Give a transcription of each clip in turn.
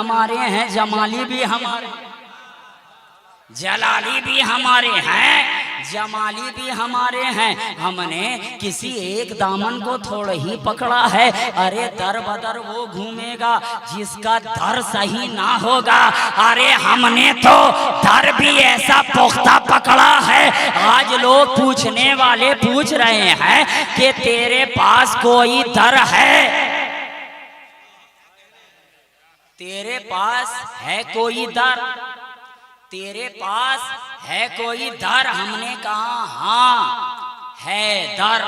हमारे हैं, जमाली भी हमारे, जलाली भी हमारे हैं, जमाली भी हमारे हैं। हमने किसी एक दामन को थोड़ा ही पकड़ा है। अरे दर बदर वो घूमेगा जिसका दर सही ना होगा। अरे हमने तो दर भी ऐसा पुख्ता पकड़ा है। आज लोग पूछने वाले पूछ रहे हैं कि तेरे पास कोई दर है, तेरे पास है कोई दर, तेरे पास है कोई दर। हमने कहा हाँ है दर।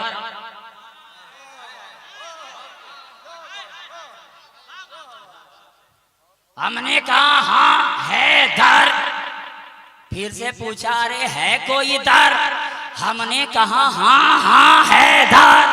हमने कहा हाँ है दर। फिर से पूछा अरे है कोई दर? हमने कहा हाँ हाँ है दर,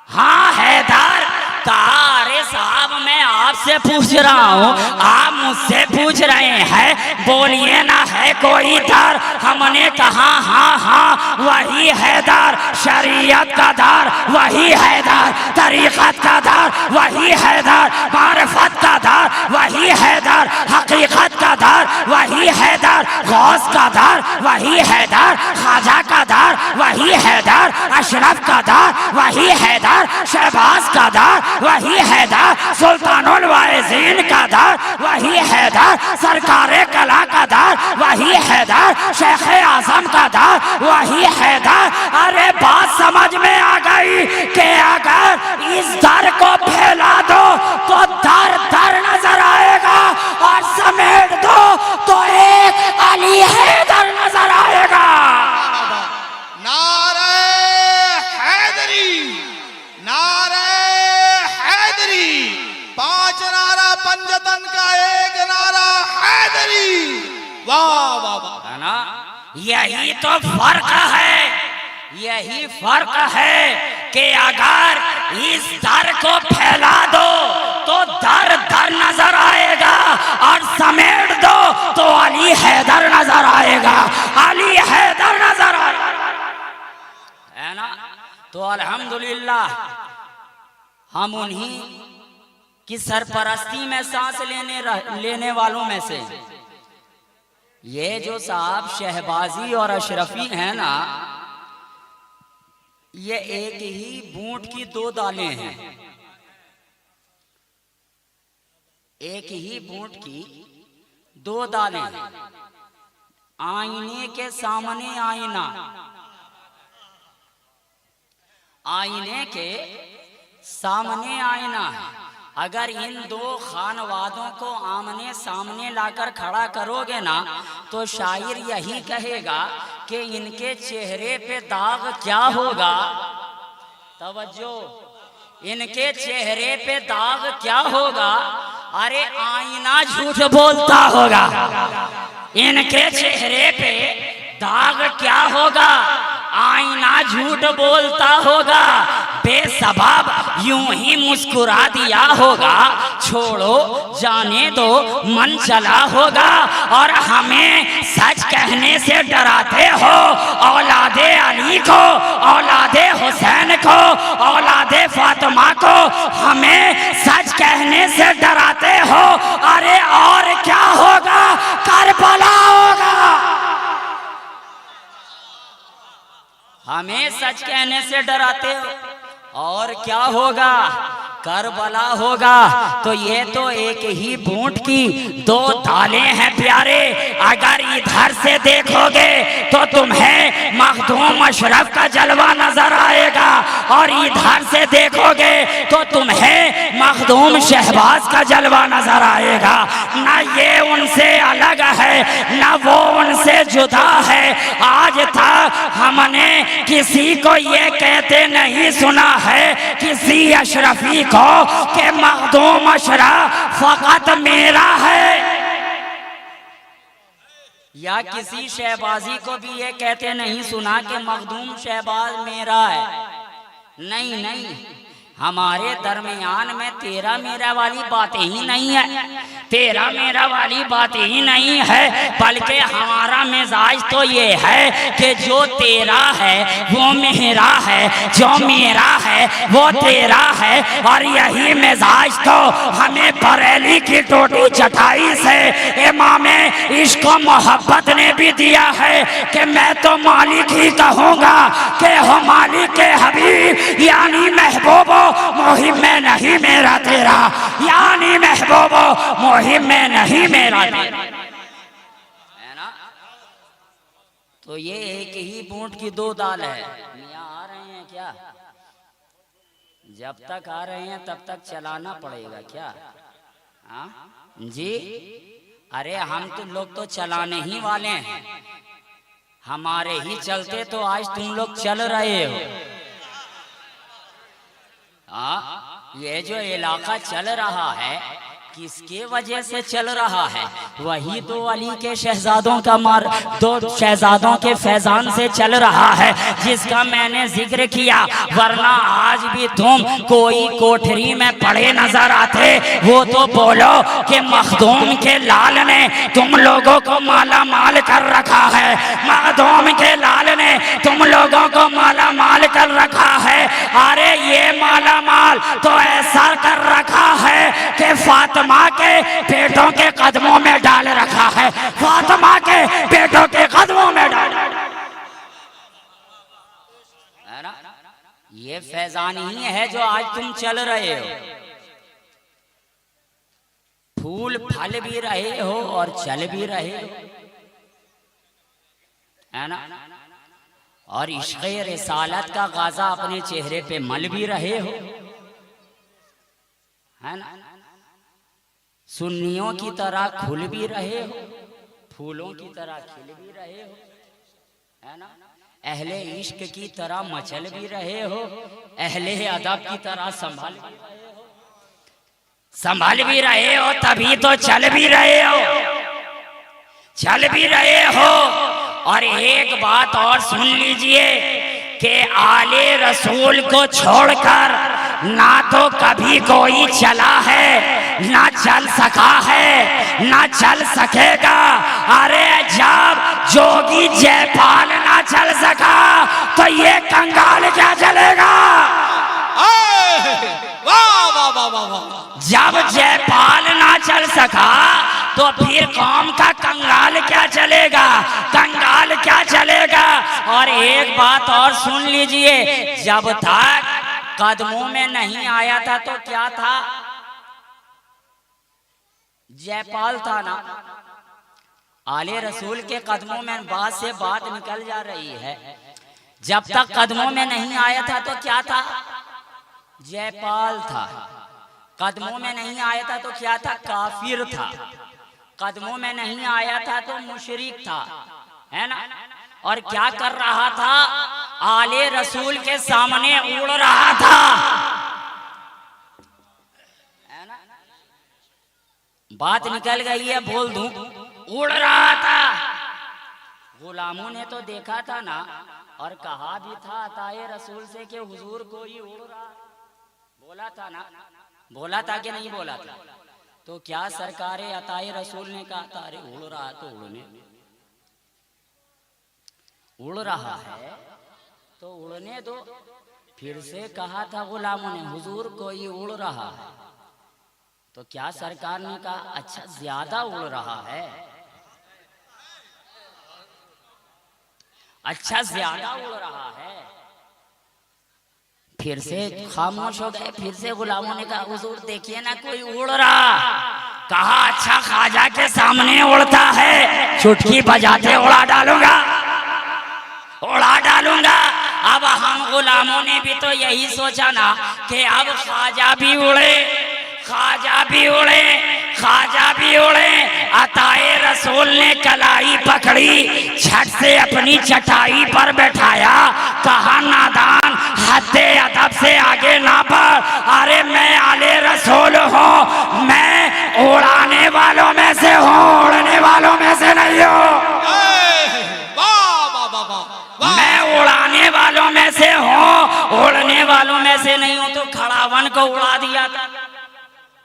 हाँ है दर। कहा अरे साहब मैं आपसे पूछ रहा हूँ, आप मुझसे पूछ रहे हैं, बोलिए ना है कोई दर? हमने कहा हाँ हाँ वही है दर, शरीयत का दर वही है दर, तरीक़त का दर वही है दर, मारिफत का दर वही है दर, हकीकत का दर वही है दर, गौस का दर वही है दर, ख्वाजा का दर वही है दर, अशरफ का दर वही है दर, शहबाज का दर वही है दर, सुल्तानुल वाइज़ीन का दर वही है दर, सरकारे कला का दर वही है दर, शेख आजम का दर वही है दर। अरे बात समझ में आ गई कि अगर इस दर को फैला दो तो दर दर नजर आएगा, और समेट दो तो एक अली हैदर नजर आएगा। नारे हैदरी, नारे हैदरी, 5 नारा पंजतन का एक नारा हैदरी। वाह वाह वाह, है ना? यही तो फर्क है, यही फर्क है कि अगर इस दर को फैला दो तो दर दर नजर आएगा, और समेट दो तो अली हैदर नजर आएगा, अली हैदर नजर आएगा, है ना? तो अल्हम्दुलिल्लाह हम उन्हीं की सरपरस्ती में सांस लेने वालों में से। ये जो साहब शहबाजी और अशरफी हैं ना, ये एक ही बूट की 2 दालें हैं, एक ही बूट की 2 दालें हैं। आईने के सामने आईना, आईने के सामने आईना है। अगर इन 2 खानवादों को आमने सामने लाकर खड़ा करोगे ना तो शायर यही कहेगा कि इनके चेहरे पे दाग क्या होगा। तवज्जो, इनके चेहरे पे दाग क्या होगा? अरे आईना झूठ बोलता होगा। इनके चेहरे पे दाग क्या होगा? आईना झूठ बोलता होगा। बेसबब यूं ही मुस्कुरा दिया होगा, छोड़ो जाने दो मन चला होगा। और हमें सच कहने से डराते हो, औलादे अली को, औलादे हुसैन को, औलादे फातिमा को हमें सच कहने से डराते हो। अरे और क्या होगा? करबला होगा। हमें सच कहने से डराते हो, और क्या होगा? करबला होगा। तो ये तो एक ही बूट की 2 दालें हैं प्यारे। अगर इधर से देखोगे तो तुम्हें मखदूम अशरफ का जलवा नजर आएगा, और इधर से देखोगे तो तुम्हें मखदूम शहबाज का जलवा नजर आएगा। ना ये उनसे अलग है, ना वो उनसे जुदा है। आज तक हमने किसी को ये कहते नहीं सुना है, किसी अशरफी को, कि मखदूम अशरफ फकत मेरा है, या किसी शहबाजी को भी ये कहते नहीं सुना कि मखदूम शहबाज मेरा है। नहीं नहीं, हमारे दरमियान में तेरा मेरा वाली बातें ही नहीं है, तेरा मेरा वाली बात ही नहीं है, बल्कि हमारा मिजाज तो ये है कि जो तेरा है वो मेरा है, जो मेरा है वो तेरा है। और यही मिजाज तो हमें बरेली की टोटी चटाई से इमाम इश्क मोहब्बत ने भी दिया है कि मैं तो मालिक ही कहूँगा कि हो मालिक के हबीब, यानी महबूबो मुहिम में नहीं मेरा तेरा, यानी महबूबो मुहिम में नहीं मेरा तेरा, है ना। तो ये एक ही बूंद की दो दाल है। मियां आ रहे हैं क्या? जब तक आ रहे हैं तब तक चलाना पड़ेगा क्या? हाँ जी, अरे हम तो लोग तो चलाने ही वाले हैं, हमारे ही चलते तो आज तुम लोग चल रहे हो। हाँ, ये जो इलाका चल रहा है किसके वजह से चल रहा है? वही तो अली के शहजादों का मार, दो शहजादों के फैजान से चल रहा है जिसका मैंने जिक्र किया। वरना आज भी तुम कोई कोठरी में पड़े नजर आते वो तो बोलो कि मखदूम के लाल ने तुम लोगों को माला माल कर रखा है, मखदूम के लाल ने तुम लोगों को माला माल कर रखा है। अरे ये माला माल तो ऐसा कर रखा है कि फातिमा के बेटों के कदमों में डाल रखा है, फातिमा के बेटों के कदमों में डाल, है ना। ये फैजान ही है जो आज तुम चल रहे हो, फूल फल भी रहे हो और चल भी रहे हो, है ना। और इश्क़ रिसालत का गाजा अपने चेहरे पे मल भी रहे हो, है ना। सुन्नियों की तरह खुल भी रहे हो, फूलों की तरह खिल भी रहे हो, है ना। अहले इश्क की तरह मचल भी रहे हो, अहले अदब की तरह संभल भी रहे हो, तभी तो चल भी रहे हो, चल भी रहे हो। और एक बात और सुन लीजिए कि आले रसूल को छोड़कर ना तो कभी कोई चला है, ना चल सका है, ना चल सकेगा। अरे जब जोगी जयपाल ना चल सका तो ये कंगाल क्या चलेगा? वाह वाह वाह वाह वाह। जब जयपाल ना चल सका तो फिर कौम का कंगाल क्या चलेगा? कंगाल क्या चलेगा? और एक बात और सुन लीजिए, जब तक कदमों में नहीं आया था तो क्या था? जयपाल था ना। आले रसूल के कदमों में बात से बात निकल जा रही है, जब तक कदमों में नहीं आया था तो क्या था? जयपाल था। कदमों में नहीं आया था तो क्या था? काफिर था। कदमों में नहीं आया था तो मुशरिक था, है ना। और क्या कर रहा था? आले रसूल के सामने उड़ रहा था, है ना। बात निकल गई है, बोल दूं, उड़ रहा था। गुलामों ने तो देखा था ना, और कहा भी था अताए रसूल से कि हुजूर कोई उड़ रहा, बोला था ना, बोला था कि नहीं बोला था? तो क्या सरकारे अताए रसूल ने कहा था अरे उड़ रहा तो उड़ रहा है तो उड़ने दो। फिर से कहा था गुलामों ने हुजूर कोई उड़ रहा है, तो क्या सरकार ने कहा अच्छा ज्यादा उड़ रहा है, अच्छा ज्यादा उड़ रहा है। फिर से खामोश हो गए। फिर से गुलामों ने कहा हुजूर देखिए ना कोई उड़ रहा। कहा अच्छा ख्वाजा के सामने उड़ता है, चुटकी बजाते उड़ा डालूंगा, उड़ा डालूंगा। अब हम गुलामों ने भी तो यही सोचा ना कि अब ख्वाजा भी उड़े, ख्वाजा भी उड़े, ख्वाजा भी उड़े। अताए रसूल ने कलाई पकड़ी, झट से अपनी चटाई पर बैठाया, कहा नादान हद्दे अदब से आगे ना बढ़। अरे मैं आले रसूल हूँ, मैं उड़ाने वालों में से हूँ, उड़ने वालों में से नहीं हूँ। मैं उड़ाने वालों में से हूँ, उड़ने वालों में से नहीं हूँ। तो खड़ा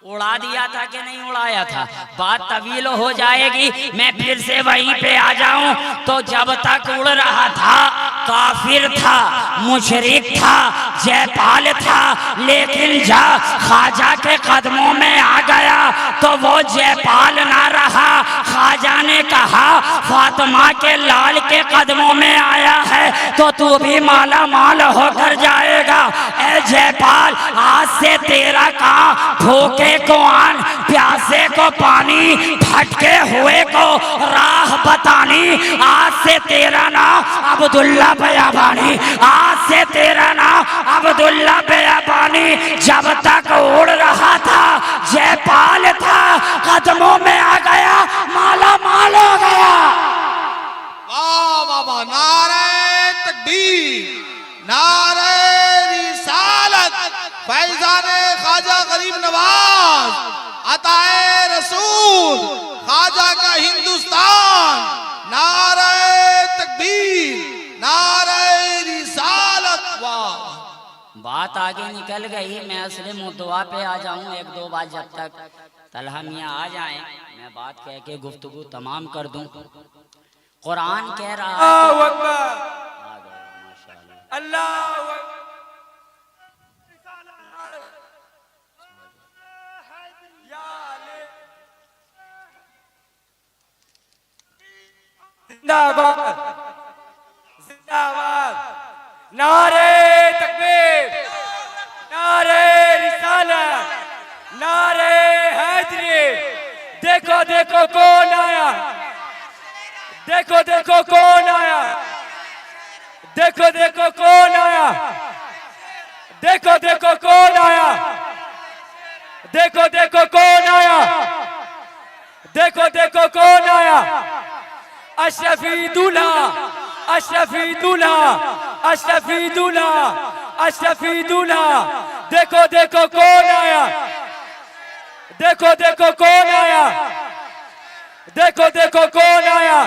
उड़ा दिया था कि नहीं उड़ाया था? बात तवील हो जाएगी, मैं फिर से वहीं पे आ जाऊं। तो जब तक उड़ रहा था काफिर था, मुशरिक था, जयपाल था, लेकिन जब ख्वाजा के कदमों में आ गया तो वो जयपाल ना रहा। ख्वाजा ने कहा फातिमा के लाल के कदमों में आया है तो तू भी माला माल होकर जाएगा। ए जयपाल, आज से तेरा काम भूखे को अन्न, प्यासे को पानी, भटके हुए को राह बतानी। आज से तेरा नाम अब्दुल्ला बयाबानी, आज से तेरा नाम अब्दुल्ला बयाबानी। जब तक उड़ रहा था जयपाल था, कदमों में आ गया, माला माल हो गया। वाह वाह वाह, नारे तकबीर, नारे रिसालत, फैजाने ख्वाजा गरीब नवाज, अताए रसूल, ख्वाजा का हिंदुस्तान। नारे तकबीर, नारे रिसालत। वाह, बात आगे निकल गई, मैं असले मुद्दा पे आ जाऊं। एक दो बार जब तक तलहा मियां आ जाएं, मैं बात कह के गुफ्तगू तमाम कर दूं। कुरान कह रहा है, अल्लाह जिंदाबाद, जिंदाबाद, नारे तकबीर, नारे रिसालत, नारे हैदरी। देखो देखो कौन आया, देखो देखो कौन आया, देखो देखो कौन आया, देखो देखो कौन आया, देखो देखो कौन आया, देखो देखो कौन आया। अशरफी दूल्हा, अशरफी दूल्हा, अशरफी दूल्हा, अशरफी दूल्हा। देखो देखो कौन आया, देखो देखो कौन आया, देखो देखो कौन आया।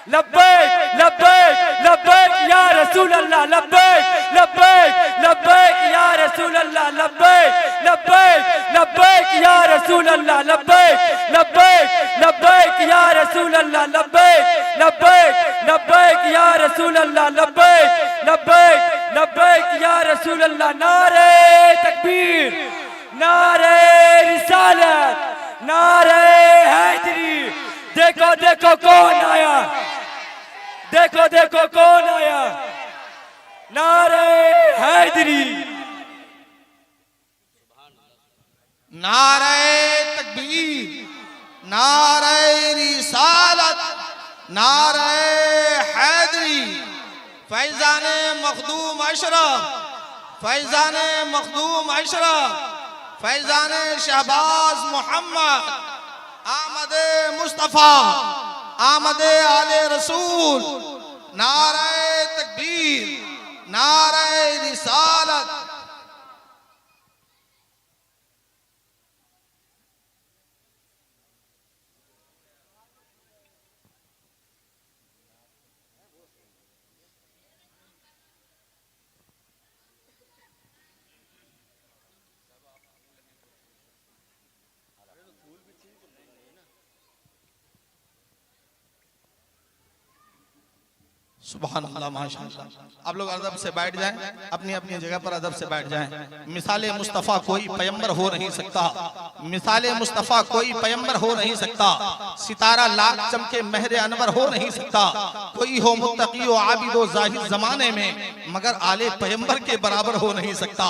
लब्बैक लब्बैक लब्बैक या रसूल अल्लाह, लब्बैक लब्बैक लब्बैक या रसूल अल्लाह, लब्बैक लब्बैक लब्बैक या रसूल अल्लाह, लब्बैक लब्बैक लब्बैक या रसूल अल्लाह, लब्बैक लब्बैक लब्बैक या रसूल अल्लाह, लब्बैक लब्बैक लब्बैक या रसूल अल्लाह। नारे तकबीर, नारे रिसालत, नारे हैदरी। देखो देखो कौन आया, देखो देखो कौन आया। नारे हैदरी, नारे तकबीर, नारे रिसालत, नारे हैदरी। फैजाने मखदूम अशरफ, फैजाने मखदूम अशरफ, फैजाने शहबाज मोहम्मद, आमदे मुस्तफ़ा, आमदे आले रसूल। नारे तकबीर, नारे रिसालत। सुभान अल्लाह, माशाअल्लाह। आप लोग अदब से बैठ जाएं, अपनी अपनी जगह पर अदब से बैठ जाएं। मिसाले मुस्तफ़ा कोई पैगंबर हो नहीं सकता, मिसाले मुस्तफ़ा कोई पैगंबर हो नहीं सकता। सितारा लाख चमके महरे अनवर हो नहीं सकता। कोई हो मुत्तकी व आबिद व ज़ाहिद ज़माने में, मगर आले पैगंबर के बराबर हो नहीं सकता,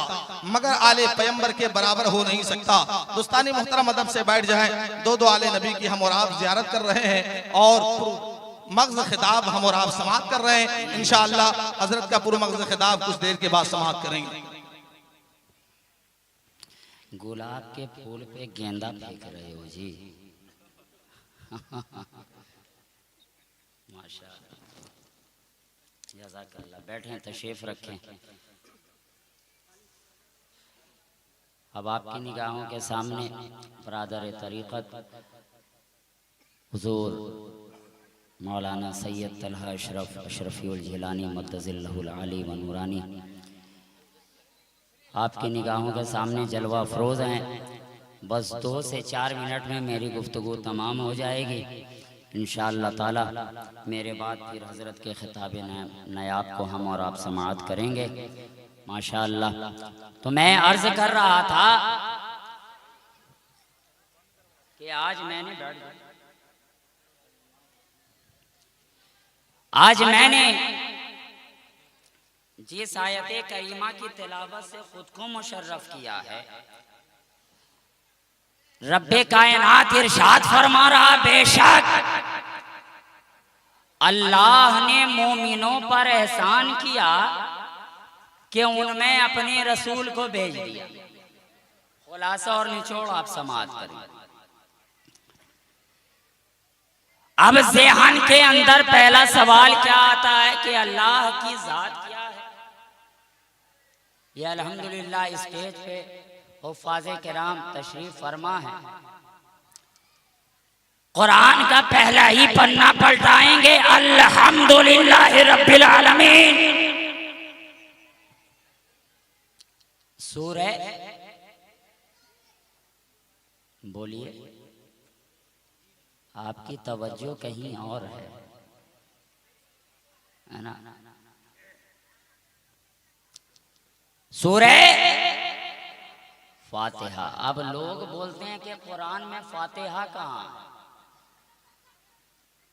मगर आले पैगंबर के बराबर हो नहीं सकता। दोस्तानी मोहतरम अदब से बैठ जाएं। दो आले नबी की हम और आप ज़ियारत कर रहे हैं और मग़ज़ खिताब हम और आप समाअत कर रहे हैं। इंशाअल्लाह हजरत का पूरा मग़ज़ खिताब कुछ देर के बाद समाअत करेंगे। गुलाब के फूल पे गेंदा फेंक रहे हो जी। माशाअल्लाह, जज़ाकल्लाह। बैठें, तशरीफ रखें। अब आपकी निगाहों के सामने बरादर तरीक़त हुज़ूर मौलाना सैयद तलहा अशरफ अशरफी जिलानी मद्दज़िल्लहुल आली व नूरानी आपकी निगाहों के सामने जलवा अफरोज़ हैं। बस 2 से 4 मिनट में मेरी गुफ्तगू तमाम हो जाएगी इंशाअल्लाह ताला। मेरे बाद फिर हज़रत के खिताब नायाब को हम और आप समाअत करेंगे माशाअल्लाह। तो मैं अर्ज़ कर रहा था कि आज मैंने जिस आयत करीमा की तिलावत से खुद को मुशर्रफ किया है, रब्बे कायनात इरशाद फरमा रहा, बेशक अल्लाह ने मोमिनों पर एहसान किया कि उनमें अपने रसूल को भेज दिया। खुलासा और निचोड़ आप समाअत करें। अब ज़हन के अंदर पहला सवाल क्या आता है कि अल्लाह की जात क्या है। ये अल्हम्दुलिल्लाह स्टेज पे हुफ़ाज़े किराम तशरीफ फरमा है। कुरान का पहला ही पन्ना पलटाएंगे, अल्हम्दुलिल्लाह रब्बिल आलमीन। सूरह, बोलिए, आपकी तवज्जो कहीं और है ना। सूरह फातिहा। अब लोग बोलते हैं कि कुरान में फातिहा कहाँ है।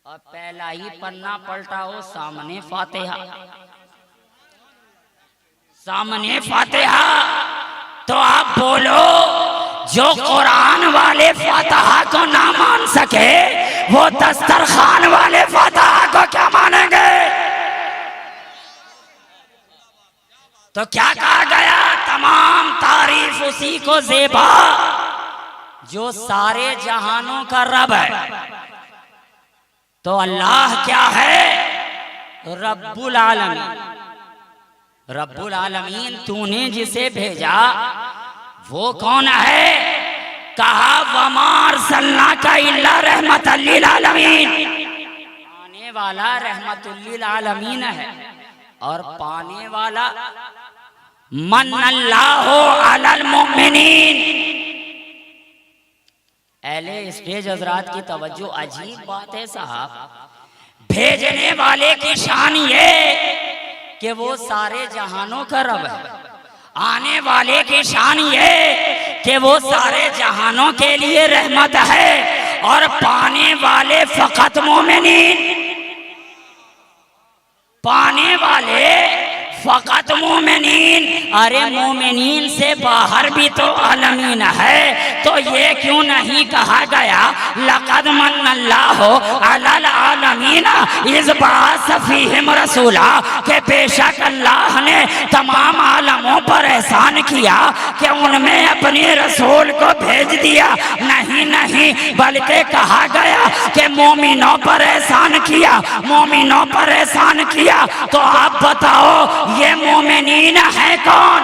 अब पहला ही पन्ना पलटाओ, सामने फातिहा, सामने फातिहा। तो आप बोलो, जो कुरान वाले फातिहा को ना मान सके वो दस्तरखान वाले फातिहा को क्या मानेंगे। तो क्या कहा गया, तमाम तारीफ उसी को ज़ेबा जो सारे जहानों का रब है। तो अल्लाह क्या है, रब्बुल आलमीन। रब्बुल आलमीन तूने जिसे भेजा वो कौन है। कहा वमा अरसलनाका इल्ला रहमतल लिल आलमीन। आने वाला रहमतुल लिल आलमीन है और पाने वाला मन्नल्लाहु अलल मुमिनीन। अहले स्टेज हजरात की तवज्जो, अजीब बात है साहब। भेजने वाले की शान ये कि वो सारे जहानों का रब है। आने वाले की शान ये कि वो सारे जहानों के लिए रहमत है और पाने वाले फकत मोमिनीन। पाने वाले फकत मोमिनीन। अरे मोमिनीन से बाहर भी तो आलमीन है। तो ये क्यों नहीं कहा गया, लक़द मन्नल्लाहु अलल आलमीन इज़ बअस फ़ीहिम रसूला, के बेशक अल्लाह ने तमाम आलमों पर एहसान किया कि उनमें अपने रसूल को भेज दिया। नहीं नहीं, बल्कि कहा गया कि मोमिनों पर एहसान किया, मोमिनों पर एहसान किया। तो आप बताओ ये मोमिनीन है कौन।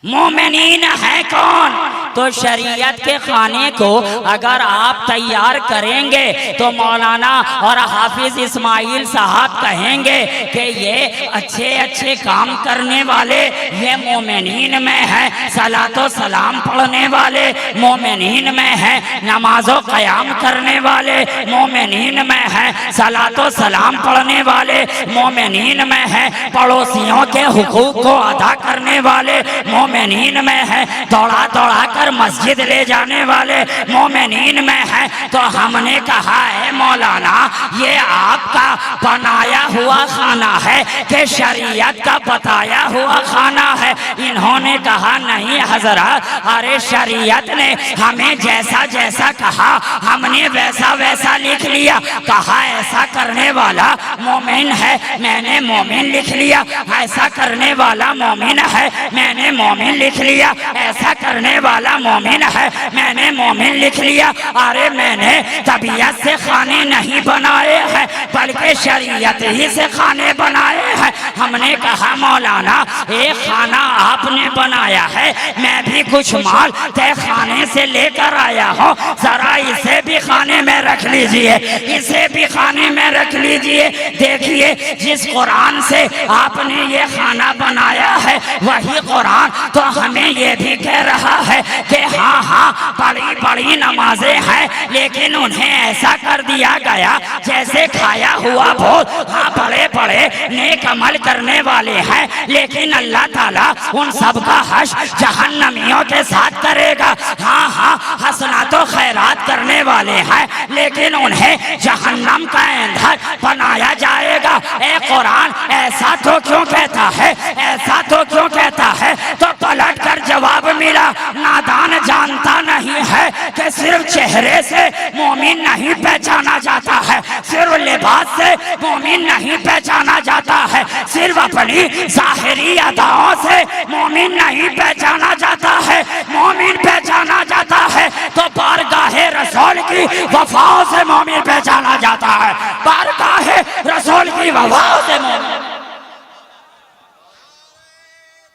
मोमिनीन है कौन। तो शरीयत के खाने को अगर आप तैयार करेंगे तो मौलाना और हाफिज इस्माइल साहब कहेंगे कि ये अच्छे अच्छे काम करने वाले ये मोमिनीन में है। सलातो सलाम पढ़ने वाले मोमिनीन में है। नमाजो क़याम करने वाले मोमिनीन में है। सलातो सलाम पढ़ने वाले मोमिनीन में है। पड़ोसियों के हुकूक को अदा करने वाले मोमिनीन में है। दौड़ा दौड़ा कर मस्जिद ले जाने वाले मोमिनीन में है। तो हमने कहा है मौलाना ये आपका बनाया हुआ खाना है कि शरीयत का बताया हुआ खाना है। इन्होंने कहा नहीं हजरत, अरे शरीयत ने हमें जैसा जैसा कहा हमने वैसा वैसा लिख लिया। कहा ऐसा करने वाला मोमिन है, मैंने मोमिन लिख लिया। ऐसा करने वाला मोमिन है, मैंने मोमिन लिख लिया। ऐसा करने वाला वाला मोमिन है, मैंने मोमिन लिख लिया। अरे मैंने तबीयत से खाने नहीं बनाए हैं, बल्कि शरीयत ही से खाने बनाए हैं। हमने कहा मौलाना एक खाना आपने बनाया है, मैं भी कुछ माल तय खाने से लेकर आया हूँ, जरा इसे भी खाने में रख लीजिए, इसे भी खाने में रख लीजिए। देखिए जिस कुरान से आपने ये खाना बनाया है वही कुरान तो हमें ये भी कह रहा है कि हाँ हाँ बड़ी बड़ी नमाजें हैं, लेकिन उन्हें ऐसा कर दिया गया जैसे खाया हुआ भूत। हाँ बड़े बड़े नेक अमल करने वाले हैं, लेकिन अल्लाह ताला उन सब का हश जहन्नमियों के साथ करेगा। हाँ हाँ हसना तो खैरात करने वाले हैं, लेकिन उन्हें जहन्नम का ईंधन बनाया जाएगा। ए कुरान ऐसा तो क्यों कहता है, ऐसा तो क्यों कहता है? तो पलट कर जवाब मिला, नादान जानता नहीं है कि सिर्फ चेहरे से मोमिन नहीं पहचाना जाता है, सिर्फ लिबास से मोमिन नहीं पहचाना जाता है, सिर्फ अपनी जाहिरी अदाओं से मोमिन नहीं पहचाना जाता है। मोमिन पहचाना जाता है तो बारगाहे रसूल की वफाओं से मोमिन पहचाना जाता है, बारगाहे रसूल की वफाओं से मोमिन।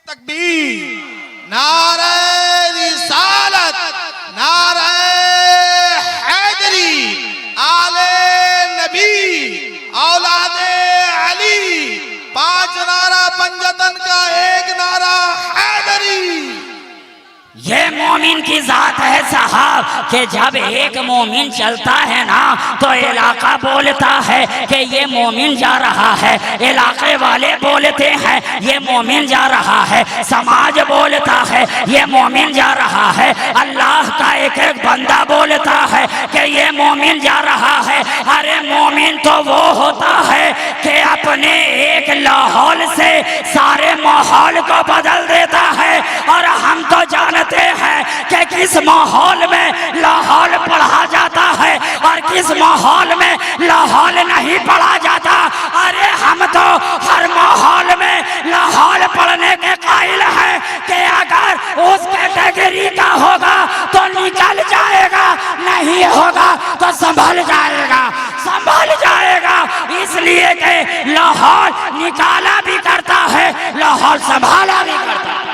तकबीर, नारे रिसालत, नारे हैदरी, आले नबी, औलादे अली, 5 नारा पंजतन का एक नारा हैदरी। ये मोमिन की जात है साहब कि जब एक मोमिन चलता है ना तो इलाका बोलता है कि ये मोमिन जा रहा है, इलाके वाले बोलते हैं ये मोमिन जा रहा है, समाज बोलता है ये मोमिन जा रहा है, अल्लाह का एक एक बंदा बोलता है कि ये मोमिन जा रहा है। अरे मोमिन तो वो होता है कि अपने एक लाहौल से सारे माहौल को बदल देता है। और हम तो जानते हैं कि किस माहौल में लाहौल पढ़ा जाता है और किस माहौल में लाहौल नहीं पढ़ा जाता। अरे हम तो हर माहौल में लाहौल पढ़ने के कायल हैं कि अगर उस कैटेगरी का होगा तो निकल जाएगा, नहीं होगा तो संभल जाएगा, संभल जाएगा। इसलिए कि लाहौल निकाला भी करता है, लाहौल संभाला भी करता है।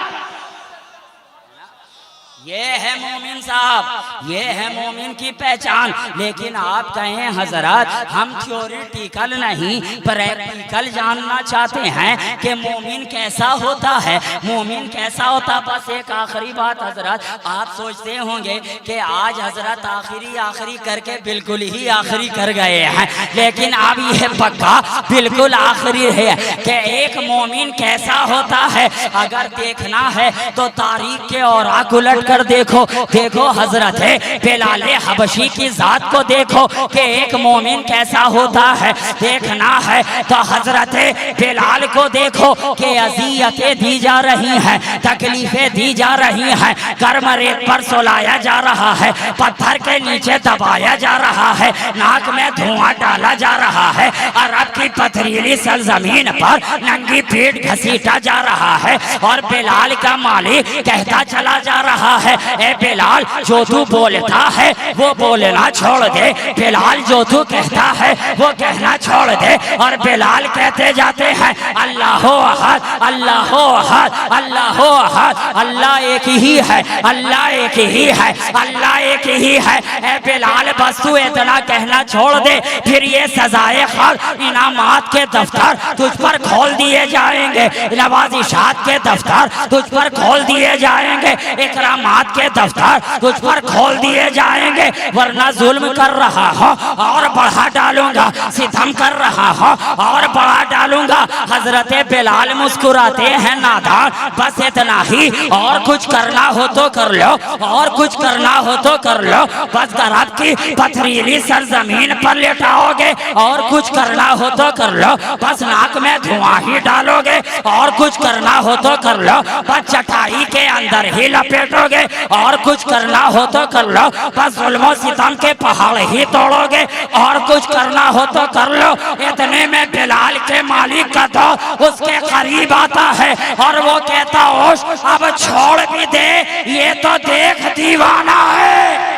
ये है मोमिन साहब, ये है मोमिन की पहचान। लेकिन आप कहें हजरत हम थ्योरिटिकल नहीं प्रैक्टिकल जानना चाहते हैं कि मोमिन कैसा होता है, मोमिन कैसा होता। बस एक आखिरी बात हजरत, आप सोचते होंगे कि आज हजरत आखिरी करके बिल्कुल ही आखिरी कर गए हैं, लेकिन अब यह पक्का बिल्कुल आखिरी है कि एक मोमिन कैसा होता है। अगर देखना है तो तारीख के औराक उलट कर देखो, देखो हजरत है बिलाल हबशी की जात को देखो कि एक मोमिन कैसा होता है। देखना है तो हजरत बिलाल को देखो कि अजियतें दी जा रही हैं, तकलीफें दी जा रही हैं, गर्म रेत पर सुलाया जा रहा है, पत्थर के नीचे दबाया जा रहा है, नाक में धुआं डाला जा रहा है, अरब की पथरीली सरजमीन पर नंगी पीठ घसीटा जा रहा है। और बिलाल का मालिक कहता चला जा रहा है, ए बिलाल जो तू बोलता है वो बोलना छोड़ दे, बिलाल जो तू कहता है वो कहना छोड़ दे। और बिलाल कहते जाते हैं अल्लाह अहद, अल्लाह अहद, अल्लाह अहद, अल्लाह एक ही है, अल्लाह एक ही है, अल्लाह एक ही है। ए बिलाल बस तू इतना कहना छोड़ दे, फिर ये सजाए खैर इनामात के दफ्तर तुझ पर खोल दिए जाएंगे, नवाजिशात के दफ्तर तुझ पर खोल दिए जाएंगे, इकरामात के दफ्तर तुझ पर खोल दिए जाएंगे। वरना जुल्म कर रहा हो और बढ़ा डालूंगा, सितम कर रहा हो और बढ़ा डालूंगा। हजरत बिलाल मुस्कुराते हैं नादान, बस इतना ही, और कुछ करना हो तो कर लो, और कुछ करना हो तो कर लो, बस अरब की पथरीली सरजमीन पर लेटाओगे और कुछ करना हो तो कर लो, बस नाक में धुआं ही डालोगे और कुछ करना हो तो कर लो, बस चटाई के अंदर ही लपेटोगे करोगे और कुछ करना हो तो कर लो, बस जुल्म सितम के पहाड़ ही तोड़ोगे। और कुछ करना हो तो कर लो। इतने में बिलाल के मालिक का तो उसके करीब आता है और वो कहता ओश अब छोड़ भी दे, ये तो देख दीवाना है।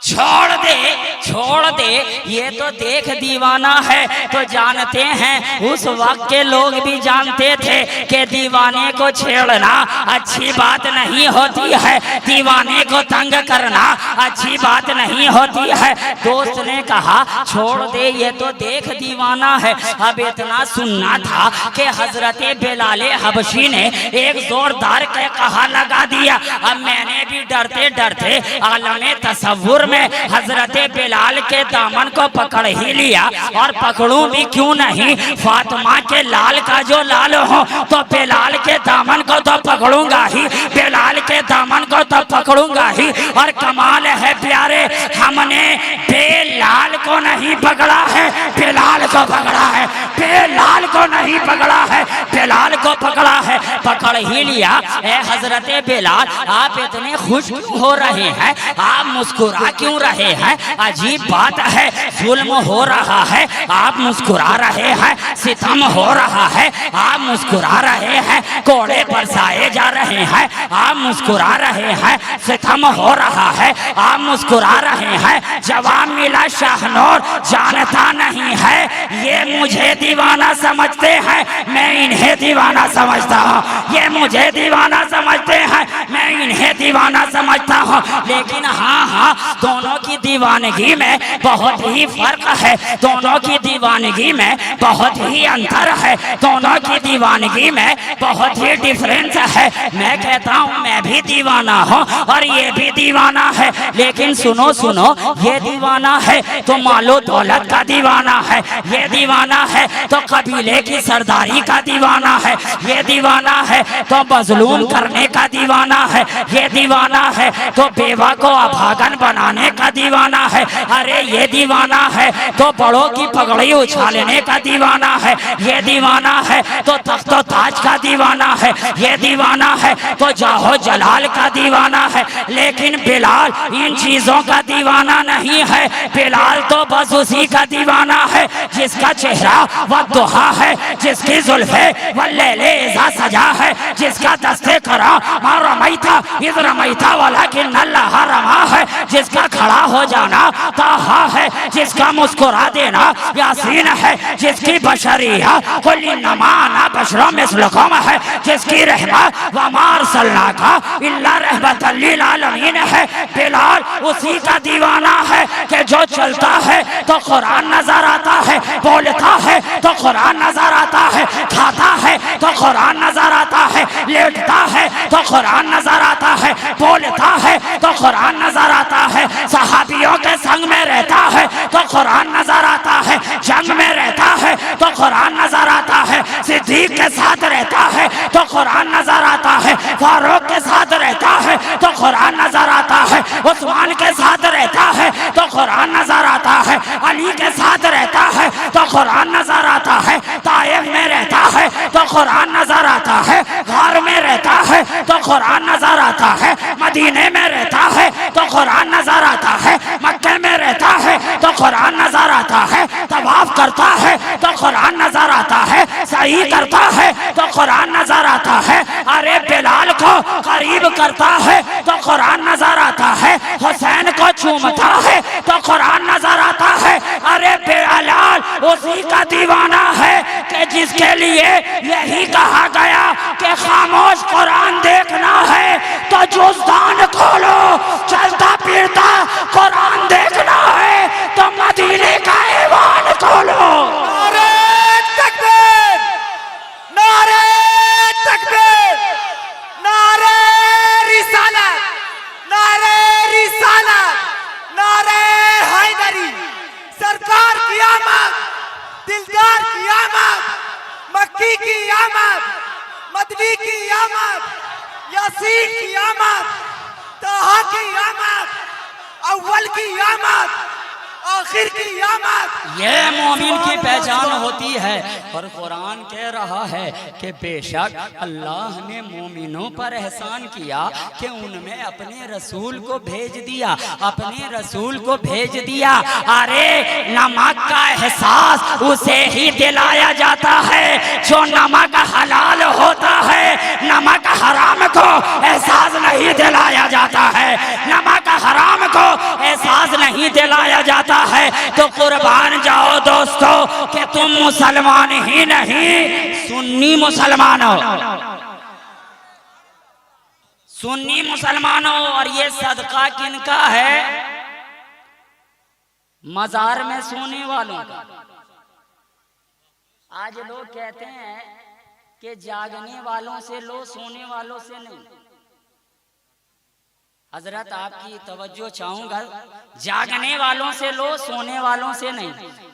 छोड़ दे ये तो देख दीवाना है। तो जानते हैं उस वक्त के लोग भी जानते थे कि दीवाने को छेड़ना अच्छी बात नहीं होती है, दीवाने को तंग करना अच्छी बात नहीं होती है। दोस्त ने कहा छोड़ दे ये तो देख दीवाना है। अब इतना सुनना था कि हजरत बिलाल हबशी ने एक जोरदार के कहा लगा दिया। अब मैंने भी डरते डरते आलम तसव्वुर में हजरत बिलाल के दामन को पकड़ ही लिया। और पकड़ूं भी क्यों नहीं, फातिमा के लाल का जो लाल हो तो बिलाल के दामन को तो पकड़ूंगा ही, बिलाल के दामन को तो पकड़ूंगा ही। और कमाल है प्यारे, हमने बिलाल को नहीं पकड़ा है, बिलाल को पकड़ा है, बिलाल को नहीं पकड़ा है, बिलाल को पकड़ा है। पकड़ ही लिया। ए हजरत बिलाल आप इतने खुश क्यों हो रहे हैं, आप मुस्कुरा क्यों रहे हैं? अजीब बात है, जुल्म हो रहा है आप मुस्कुरा रहे हैं, सितम हो रहा है आप मुस्कुरा रहे हैं, कोड़े बरसाए जा रहे हैं आप मुस्कुरा रहे हैं, सितम हो रहा है आप मुस्कुरा रहे हैं। जवाब मिला शाहनूर जानता नहीं है, ये मुझे दीवाना समझते हैं, मैं इन्हें दीवाना समझता हूँ। ये मुझे दीवाना समझते हैं, मैं इन्हें दीवाना समझता हूँ। लेकिन हाँ दोनों की दीवानगी में बहुत ही फर्क है, दोनों की दीवानगी में बहुत ही अंतर है, दोनों की दीवानगी में बहुत ही डिफरेंस है। मैं कहता हूँ मैं भी दीवाना हूँ और ये भी दीवाना है। लेकिन सुनो ये दीवाना है तो मालो दौलत का दीवाना है, ये दीवाना है तो कबीले की सरदारी का दीवाना है, ये दीवाना है तो मजलूम करने का दीवाना है, ये दीवाना है तो बेवा को अभागन बनाने का दीवाना है। अरे ये दीवाना है तो बड़ों की पगड़ी उछालने का दीवाना है, ये दीवाना है तो तख्त व ताज का दीवाना है, ये दीवाना है तो जाहो जलाल का दीवाना है। लेकिन बिलाल इन चीजों का दीवाना नहीं है, बिलाल तो बस उसी का दीवाना है जिसका चेहरा व दुहा है, जिसकी जुल्फे व लैले इज़ा सजा है, जिसका दस्ते करा मां रमैता इज़ रमैता वलाकिन अल्लाह रमा है, जिसका खड़ा हो जाना ताहा है, जिसका मुस्कुरा देना यासीन है, जिसकी बशरिया कुल्ली नमाना बशरों में सुलखम है, जिसकी रहमत व मार सल्ला का इल्ला रहमतल लिल आलमीन है। बिलाल उसी का दीवाना है कि जो चलता है तो कुरान नजर आता है, बोलता है तो कुरान नजर आता है, खाता है तो कुरान नजर आता है, लेटता है तो कुरान नजर आता है, बोलता है तो कुरान नजर आता है, सहाबियों के संग में रहता है तो कुरान नजर आता है, जंग में रहता है तो कुरान नजर आता है, सिद्दीक के साथ रहता है तो कुरान नजर आता है, फारूक के साथ रहता है तो कुरान नजर आता है, उस्मान के साथ रहता है तो कुरान नजर आता है, अली के साथ रहता है तो कुरान नजर आता है, ताइफ में रहता है तो कुरान नजर आता है, घर में रहता है तो कुरान नजर आता है, मदीने में रहता है तो कुरान नजर आता है, मक्के में रहता है तो कुरान नजर आता है, तवाफ करता है तो कुरान नजर आता है, सही करता है तो कुरान नजर आता है। अरे बिलाल को करीब करता है तो कुरान नजर आता है, हुसैन को चूमता है तो कुरान नजर आता है। अरे बिलाल उसी का दीवाना है कि जिसके लिए यही कहा गया कि खामोश कुरान देखना है तो जुज़दान खोलो, चलता फिरता कुरान देखना है तो मदीने का ईवान खोलो। नारे तकबीर, नारे तकबीर, नारे रिसालत, नारे रिसालत, नारे हैदरी। सरकार की आमद, दिलदार की आमद, मक्की की आमद, मदनी की आमद, यासीन की आमद, ताहा की आमद, अव्वल की आमद, आखिर की आमद। ये मोमिन की पहचान होती है। और कुरान कह रहा है कि बेशक अल्लाह ने मोमिनों पर एहसान किया कि उनमें अपने रसूल को भेज दिया, अपने रसूल को भेज दिया। अरे नमक का एहसास उसे ही दिलाया जाता है जो नमक हलाल होता है, नमक हराम को एहसास नहीं दिलाया जाता है, नमक हराम को एहसास नहीं दिलाया जाता है। तो कुर्बान जाओ दोस्तों कि तुम मुसलमान ही नहीं सुन्नी मुसलमान हो, सुन्नी मुसलमान हो। और ये सदका किनका है? मजार में सोने वालों का। आज लोग कहते हैं कि जागने वालों से लो, सोने वालों से नहीं। हजरत आपकी तवज्जो चाहूंगा, जागने वालों से लो, सोने वालों से नहीं।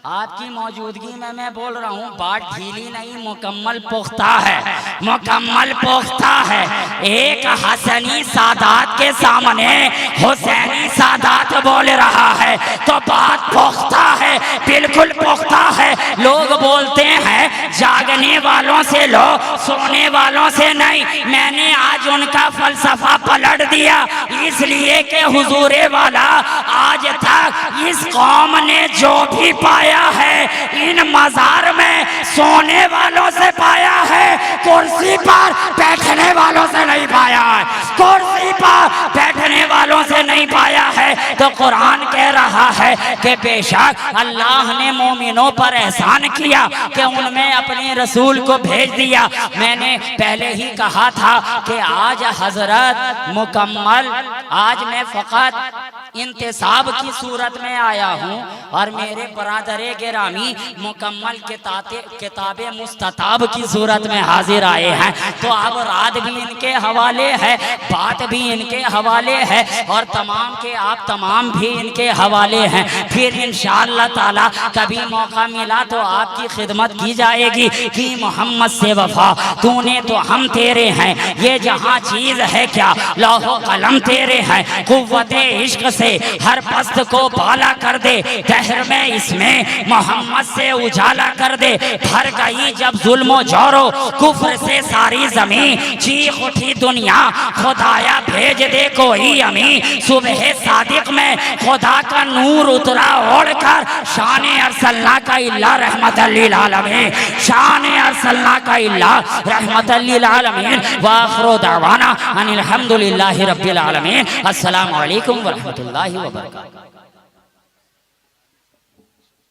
आपकी मौजूदगी में मैं बोल रहा हूँ, बात ढीली नहीं, मुकम्मल पुख्ता है, मुकम्मल पुख्ता है। एक हसनी सादात के सामने हुसैनी सादात बोल रहा है तो बात पुख्ता है, बिल्कुल पुख्ता है। लोग बोलते हैं जागने वालों से लो, सोने वालों से नहीं। मैंने आज उनका फलसफा पलट दिया, इसलिए कि हुजूरे वाला आज तक इस कौम ने जो भी पाया है इन मजार में सोने वालों से पाया है, कुर्सी पर बैठने वालों से नहीं पाया है, कुर्सी पर बैठने वालों से नहीं पाया है। तो कुरान कह रहा है कि बेशक अल्लाह ने मोमिनों पर एहसान किया कि उनमें अपने रसूल को भेज दिया। मैंने पहले ही कहा था कि आज हजरत मुकम्मल, आज मैं फकत इंतसाब की सूरत में आया हूँ और मेरे बरादरे गिरामी मुकम्मल किताबे मुस्तताब की सूरत में हाजिर आए हैं। तो अब रात भी इनके हवाले है, बात भी इनके हवाले है और तमाम के आप तमाम भी इनके हवाले हैं। फिर इंशाअल्लाह ताला कभी मौका मिला तो आपकी खिदमत की जाएगी कि मोहम्मद से वफा तूने तो हम तेरे हैं, ये जहाँ चीज है क्या लौहो कलम तेरे हैं। कुव्वते इश्क से हर पस्त को बाला कर दे, दहर में इसमें मोहम्मद से उजाला कर दे। भर गई जब जुल्म जोरो कुफ्र से सारी जमीन, चीख उठी दुनिया खुदाया भेज दे कोई अमी। सुबह सादिक में खुदा का नूर उतरा ओढ़कर, शान अरसलना का इल्ला रहमतल लिल आलमीन, शान अरसलना का इल्ला रहमतल लिल आलमीन। व आखिरु दावाना अनिल हम्दुलिल्लाहि रब्बिल आलमीन। अस्सलामु अलैकुम व रहमतुल्लाहि व बरकातुहू।